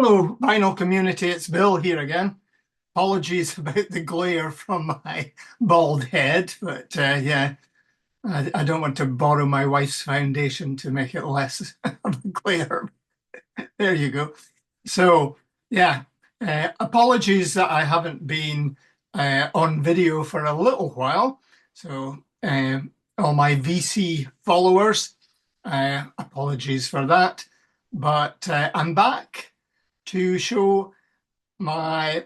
Hello, vinyl community. It's Bill here again. Apologies about the glare from my bald head, but yeah, I don't want to borrow my wife's foundation to make it less of a glare. There you go. So, yeah, apologies that I haven't been on video for a little while. So, all my VC followers, apologies for that. But I'm back to show my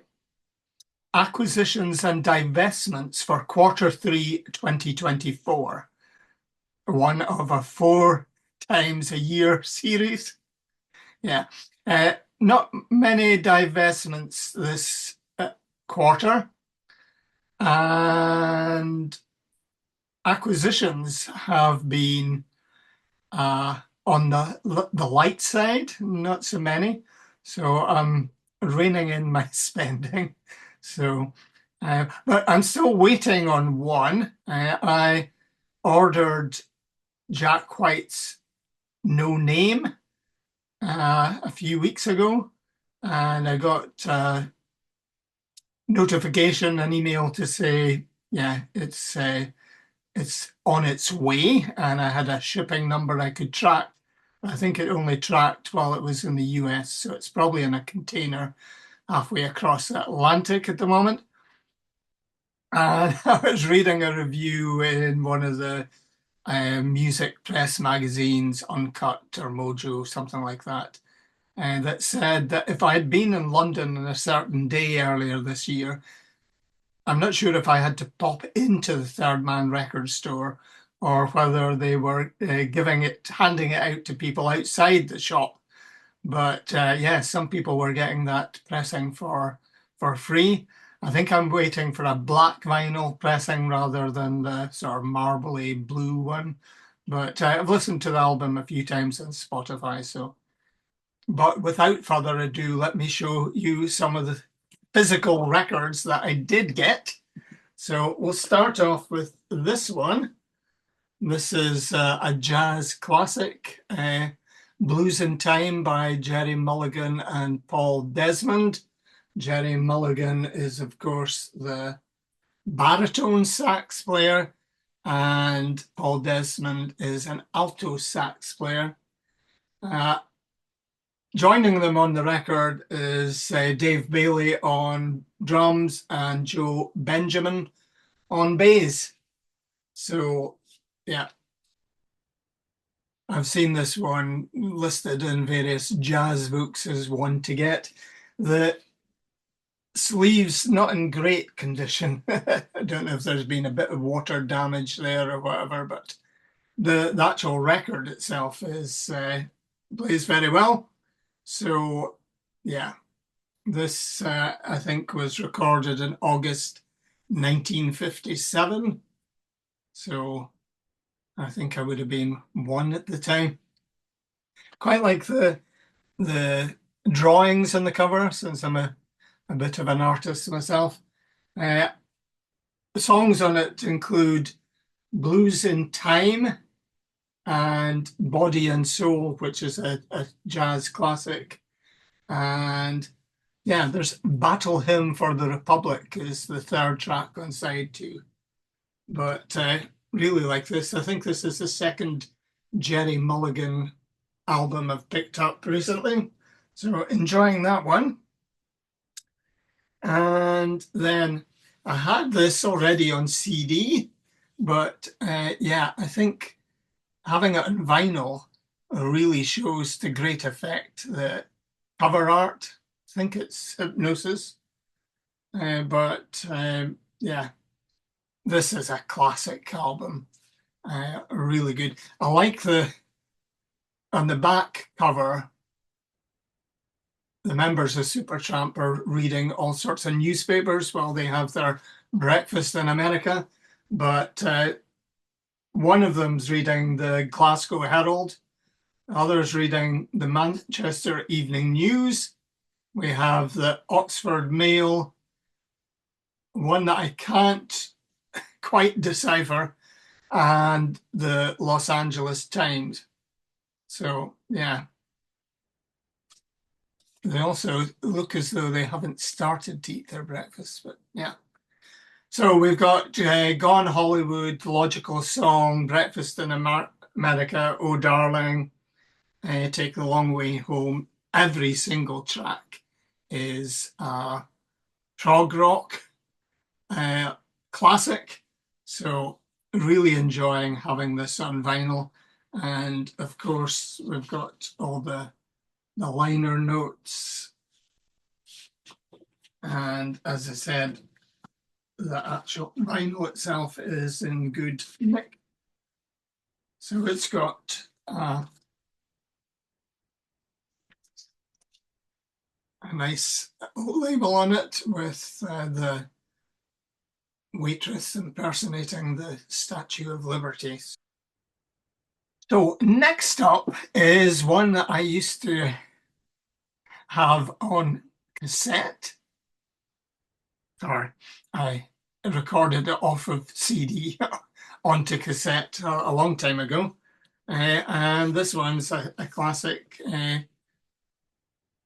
acquisitions and divestments for Q3 2024, one of a 4 times a year series. Yeah, not many divestments this quarter, and acquisitions have been on the light side, not so many. So I'm reining in my spending. So, but I'm still waiting on one. I ordered Jack White's No Name a few weeks ago, and I got a notification, an email to say, yeah, it's on its way, and I had a shipping number I could track. I think it only tracked while it was in the US, so it's probably in a container halfway across the Atlantic at the moment. And I was reading a review in one of the music press magazines, Uncut or Mojo, something like that, and that said that if I had been in London on a certain day earlier this year, I'm not sure if I had to pop into the Third Man record store or whether they were handing it out to people outside the shop. But yeah, some people were getting that pressing for free. I think I'm waiting for a black vinyl pressing rather than the sort of marbly blue one. But I've listened to the album a few times on Spotify, so. But without further ado, let me show you some of the physical records that I did get. So we'll start off with this one. This is a jazz classic, Blues in Time by Jerry Mulligan and Paul Desmond. Jerry Mulligan is, of course, the baritone sax player, and Paul Desmond is an alto sax player. Joining them on the record is Dave Bailey on drums and Joe Benjamin on bass. So, yeah, I've seen this one listed in various jazz books as one to get. The sleeves not in great condition. I don't know if there's been a bit of water damage there or whatever, but the actual record itself is plays very well. So, yeah, this I think was recorded in August 1957. So I think I would have been one at the time. Quite like the drawings on the cover, since I'm a bit of an artist myself. Uh, the songs on it include Blues in Time and Body and Soul, which is a jazz classic. And yeah, there's Battle Hymn for the Republic is the third track on side two. But really like this. I think this is the second Jerry Mulligan album I've picked up recently. So enjoying that one. And then I had this already on CD, but yeah, I think having it on vinyl really shows to great effect the cover art. I think it's Hypnosis. But yeah, this is a classic album. Really good. I like on the back cover, the members of Supertramp are reading all sorts of newspapers while they have their breakfast in America. But one of them's reading the Glasgow Herald, others reading the Manchester Evening News. We have the Oxford Mail, one that I can't quite decipher, and the Los Angeles Times. So, yeah. they also look as though they haven't started to eat their breakfast, but yeah. So we've got Gone Hollywood, Logical Song, Breakfast in America, Oh Darling, Take the Long Way Home. Every single track is prog rock classic. So really enjoying having this on vinyl. And of course, we've got all the liner notes. And as I said, the actual vinyl itself is in good nick. So it's got a nice label on it with the waitress impersonating the Statue of Liberty. So next up is one that I used to have on cassette, or I recorded it off of CD onto cassette a long time ago. And this one's a classic, The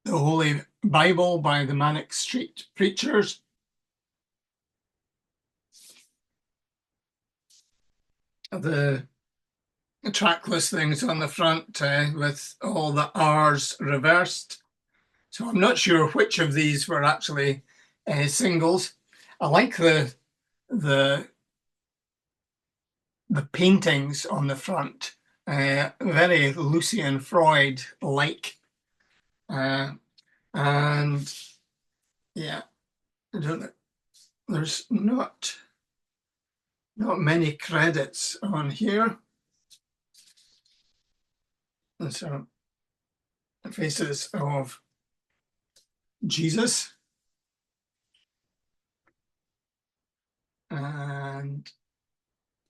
Holy Bible by the Manic Street Preachers. The track listings on the front with all the R's reversed. So I'm not sure which of these were actually singles. I like the paintings on the front, very Lucian Freud like, and yeah, I don't know. There's not many credits on here. And so faces of Jesus and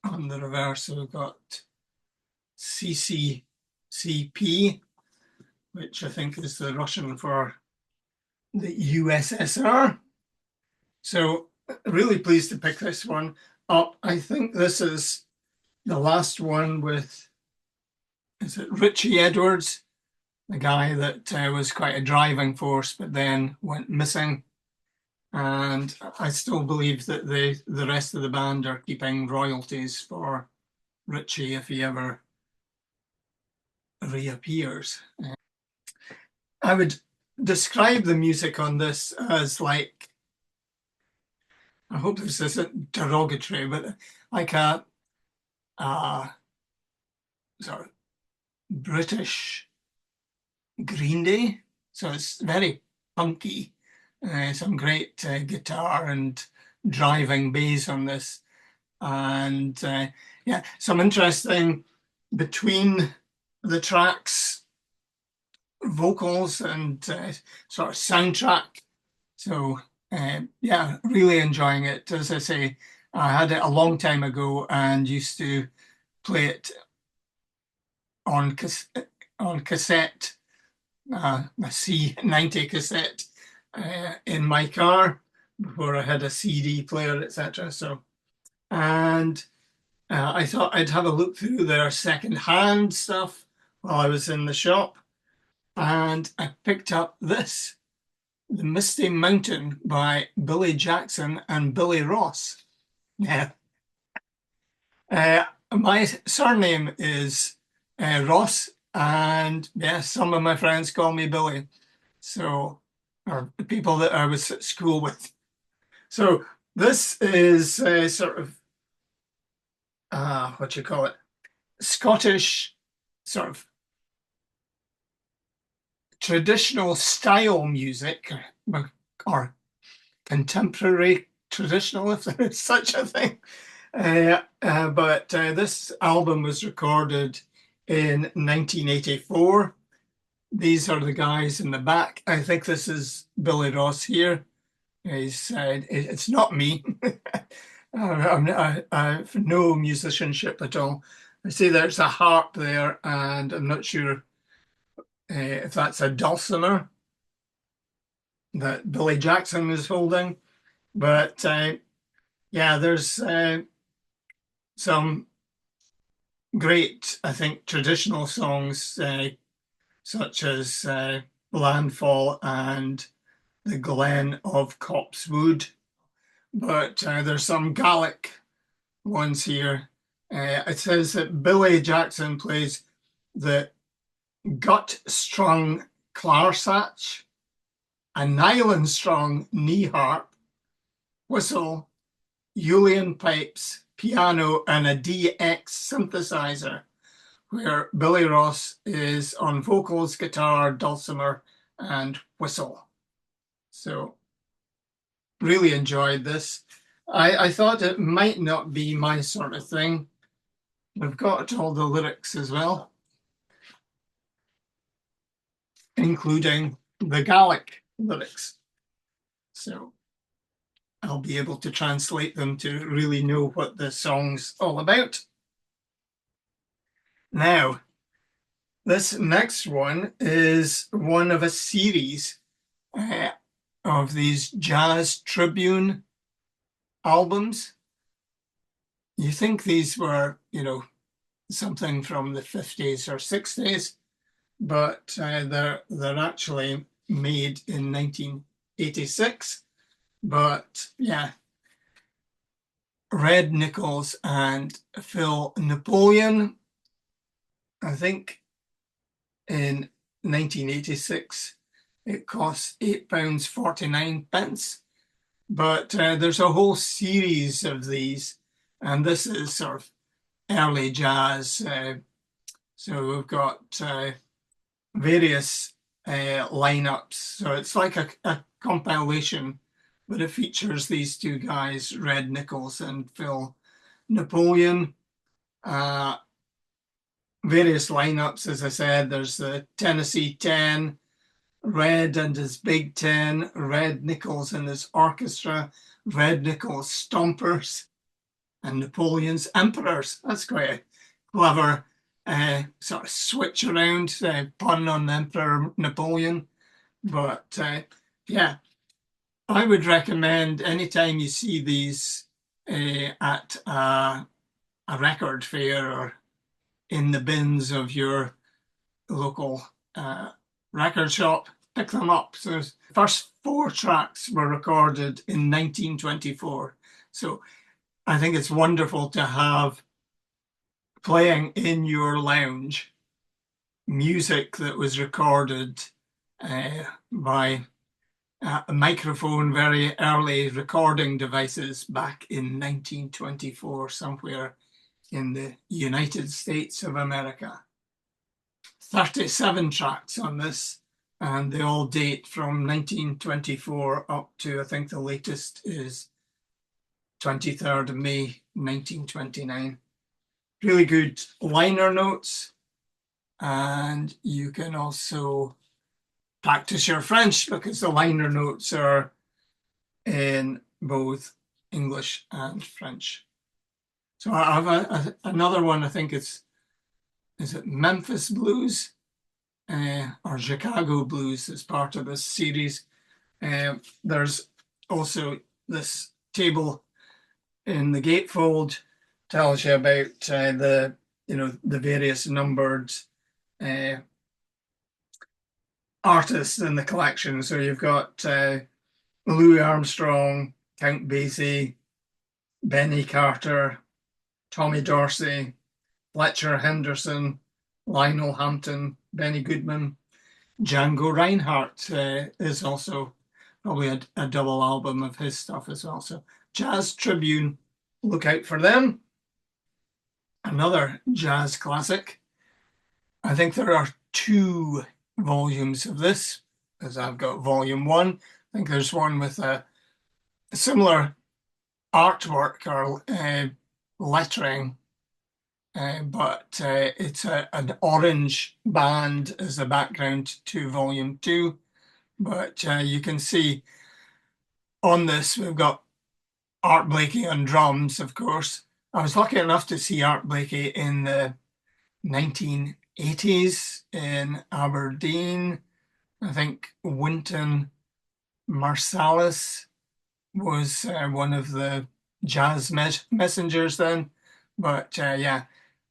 on the reverse we've got CCCP, which I think is the Russian for the USSR. So really pleased to pick this one up. I think this is the last one with, is it Richie Edwards, the guy that was quite a driving force but then went missing. And I still believe that the rest of the band are keeping royalties for Richie if he ever reappears. I would describe the music on this as like, I hope this isn't derogatory, but like a sort of British Green Day. So it's very punky, some great guitar and driving bass on this. And yeah, some interesting between the tracks vocals and sort of soundtrack. So yeah, really enjoying it. As I say, I had it a long time ago and used to play it on cassette, a C90 cassette in my car before I had a CD player, etc. So, and I thought I'd have a look through their second-hand stuff while I was in the shop, and I picked up this, The Misty Mountain by Billy Jackson and Billy Ross. Yeah. My surname is Ross, and yeah, some of my friends call me Billy. So, or the people that I was at school with. So this is sort of what you call it, Scottish sort of traditional style music, or contemporary traditional, if there is such a thing. But this album was recorded in 1984. These are the guys in the back. I think this is Billy Ross here. He's it's not me. I have no musicianship at all. I see there's a harp there, and I'm not sure if that's a dulcimer that Billy Jackson is holding. But yeah, there's some great, I think, traditional songs such as Landfall and the Glen of Copsewood. But there's some Gaelic ones here. It says that Billy Jackson plays the gut-strung clarsach, a nylon-strung knee harp, whistle, Uilleann pipes, piano, and a DX synthesizer, where Billy Ross is on vocals, guitar, dulcimer, and whistle. So really enjoyed this. I thought it might not be my sort of thing. We've got all the lyrics as well, including the Gaelic lyrics. So I'll be able to translate them to really know what the song's all about. Now, this next one is one of a series of these Jazz Tribune albums. You think these were, something from the 50s or 60s, but they're actually made in 1986. But yeah, Red Nichols and Phil Napoleon, I think in 1986, it cost £8.49. But there's a whole series of these, and this is sort of early jazz. So we've got various lineups. So it's like a compilation, but it features these two guys, Red Nichols and Phil Napoleon. Various lineups, as I said, there's the Tennessee 10, Red and his Big Ten, Red Nichols and his orchestra, Red Nichols Stompers, and Napoleon's Emperors. That's quite a clever sort of switch around, pun on Emperor Napoleon. But yeah, I would recommend anytime you see these at a record fair or in the bins of your local record shop, pick them up. So the first 4 tracks were recorded in 1924. So I think it's wonderful to have playing in your lounge music that was recorded by a microphone, very early recording devices back in 1924, somewhere in the United States of America. 37 tracks on this, and they all date from 1924 up to, I think the latest is 23rd of May, 1929. Really good liner notes, and you can also practice your French because the liner notes are in both English and French. So I have another one, I think is it Memphis Blues or Chicago Blues as part of this series. There's also this table in the gatefold tells you about the various numbered artists in the collection. So you've got Louis Armstrong, Count Basie, Benny Carter, Tommy Dorsey, Fletcher Henderson, Lionel Hampton, Benny Goodman. Django Reinhardt is also probably a double album of his stuff as well. So Jazz Tribune, look out for them. Another jazz classic. I think there are 2 volumes of this, as I've got volume 1. I think there's one with a similar artwork or lettering, but it's an orange band as the background to volume 2. But you can see on this, we've got Art Blakey on drums, of course. I was lucky enough to see Art Blakey in the 1980s in Aberdeen. I think Wynton Marsalis was one of the jazz messengers then. But yeah,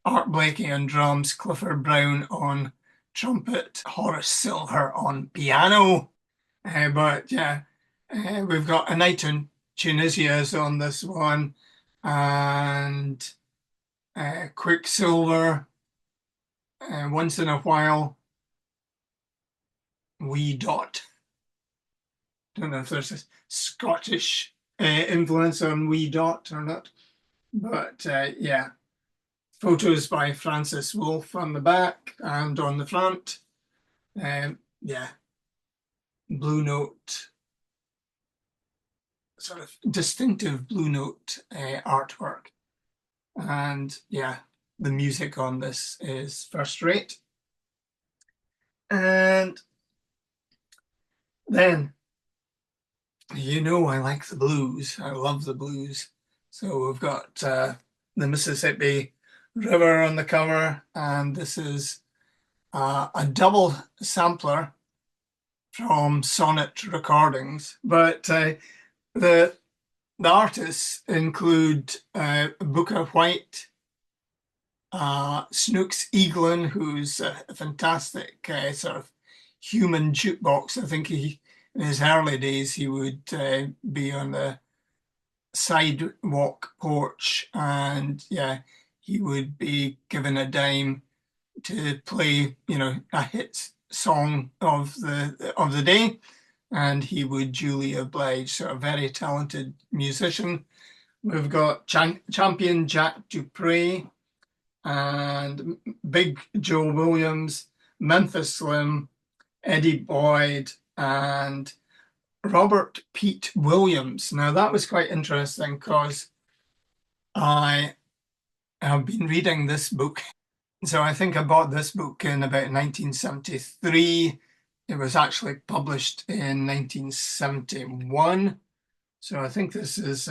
Art Blakey on drums, Clifford Brown on trumpet, Horace Silver on piano. But yeah, we've got A Night in Tunisia is on this one, and Quicksilver, Once in a While, Wee Dot. Don't know if there's a Scottish influence on Wee Dot or not, but yeah, photos by Francis Wolff on the back and on the front. Yeah, Blue Note, sort of distinctive Blue Note artwork. And yeah, the music on this is first rate. And then, I like the blues. I love the blues. So we've got the Mississippi River on the cover, and this is a double sampler from Sonnet Recordings. But the artists include Booker White, Snooks Eaglin, who's a fantastic sort of human jukebox. I think in his early days, he would be on the sidewalk porch, and yeah, he would be given a dime to play, a hit song of the day, and he would duly oblige. So a very talented musician. We've got Champion Jack Dupre and Big Joe Williams, Memphis Slim, Eddie Boyd, and Robert Pete Williams. Now that was quite interesting because I have been reading this book. So I think I bought this book in about 1973. It was actually published in 1971. So I think this is,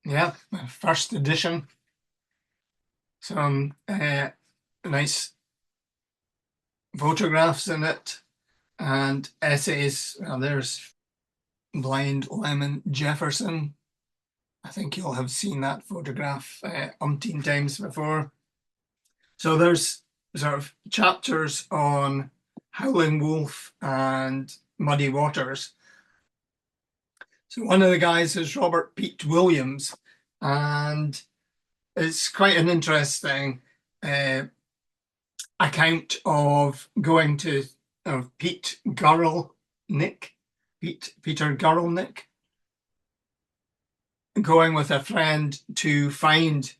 yeah, my first edition. Some nice photographs in it and essays. Well, there's Blind Lemon Jefferson. I think you'll have seen that photograph umpteen times before. So there's sort of chapters on Howling Wolf and Muddy Waters. So one of the guys is Robert Pete Williams, and it's quite an interesting account of going to Peter Gurlnick, going with a friend to find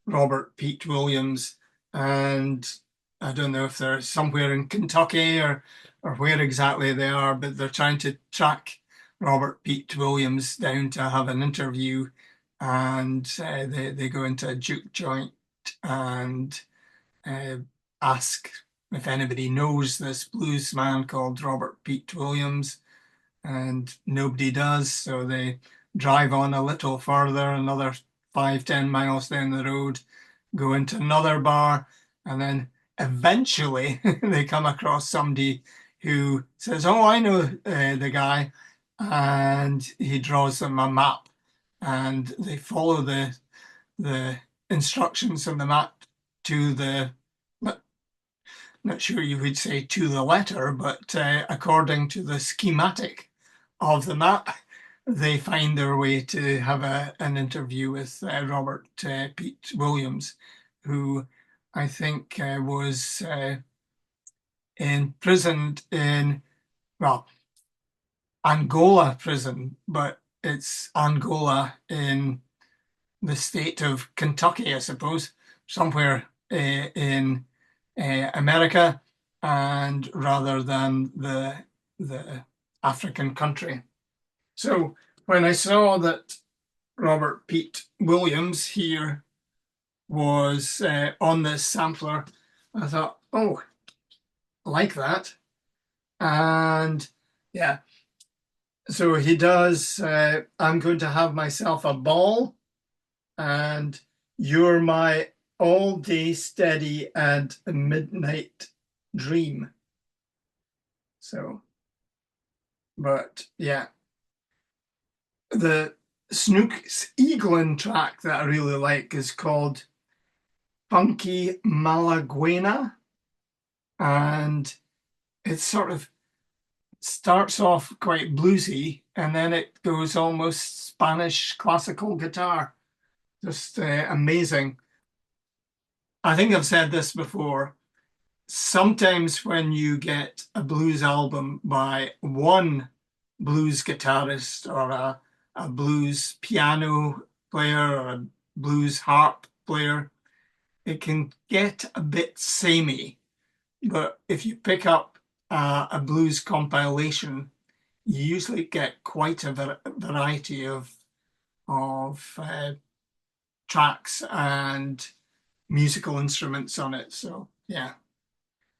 Robert Pete Williams, and I don't know if they're somewhere in Kentucky or where exactly they are, but they're trying to track Robert Pete Williams down to have an interview, and they go into a juke joint and uh, ask if anybody knows this blues man called Robert Pete Williams, and nobody does. So they drive on a little further, another 5-10 miles down the road, go into another bar, and then eventually they come across somebody who says, "Oh, I know the guy," and he draws them a map, and they follow the instructions on the map to the not sure you would say to the letter, but according to the schematic of the map, they find their way to have an interview with Robert Pete Williams, who I think was imprisoned in, well, Angola prison, but it's Angola in the state of Kentucky, I suppose, somewhere in America, and rather than the African country. So when I saw that Robert Pete Williams here was on this sampler, I thought, oh, I like that. And yeah, so he does, I'm going to have myself a ball, and you're my all day steady and midnight dream. So, but yeah, the Snooks Eaglin track that I really like is called Funky Malaguena. and it sort of starts off quite bluesy, and then it goes almost Spanish classical guitar. Just amazing. I think I've said this before. Sometimes when you get a blues album by one blues guitarist or a blues piano player or a blues harp player, it can get a bit samey. But if you pick up a blues compilation, you usually get quite a variety of tracks and musical instruments on it. So yeah,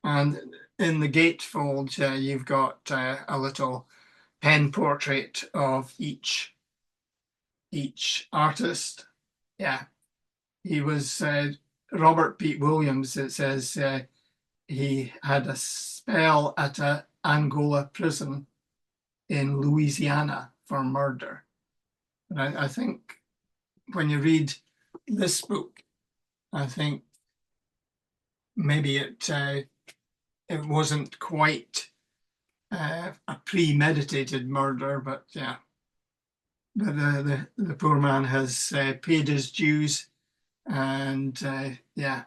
and in the gatefold, you've got a little pen portrait of each artist. Yeah, he was Robert Pete Williams. It says he had a spell at a Angola prison in Louisiana for murder. And I think when you read this book, I think maybe it wasn't quite a premeditated murder, but yeah, but the poor man has paid his dues, and yeah,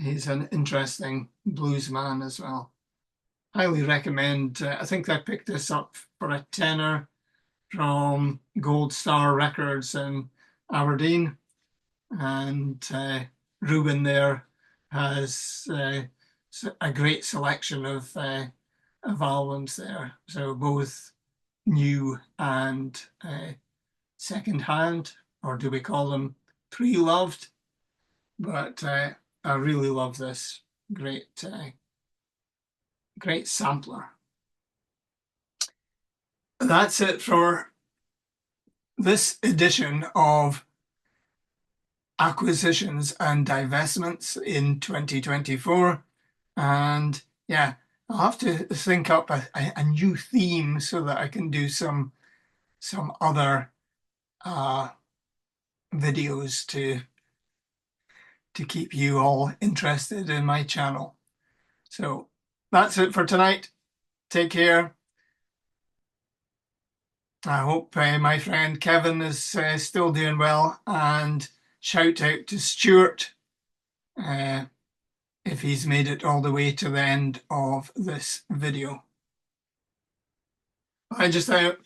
he's an interesting blues man as well. Highly recommend. I think I picked this up for a tenner from Gold Star Records in Aberdeen, and Ruben there has a great selection of albums there. So both new and second hand, or do we call them pre-loved? But I really love this great sampler. That's it for this edition of acquisitions and divestments in 2024. And yeah, I'll have to think up a new theme so that I can do some other videos to keep you all interested in my channel. So that's it for tonight. Take care. I hope my friend Kevin is still doing well, and shout out to Stuart uh, if he's made it all the way to the end of this video. Bye just out.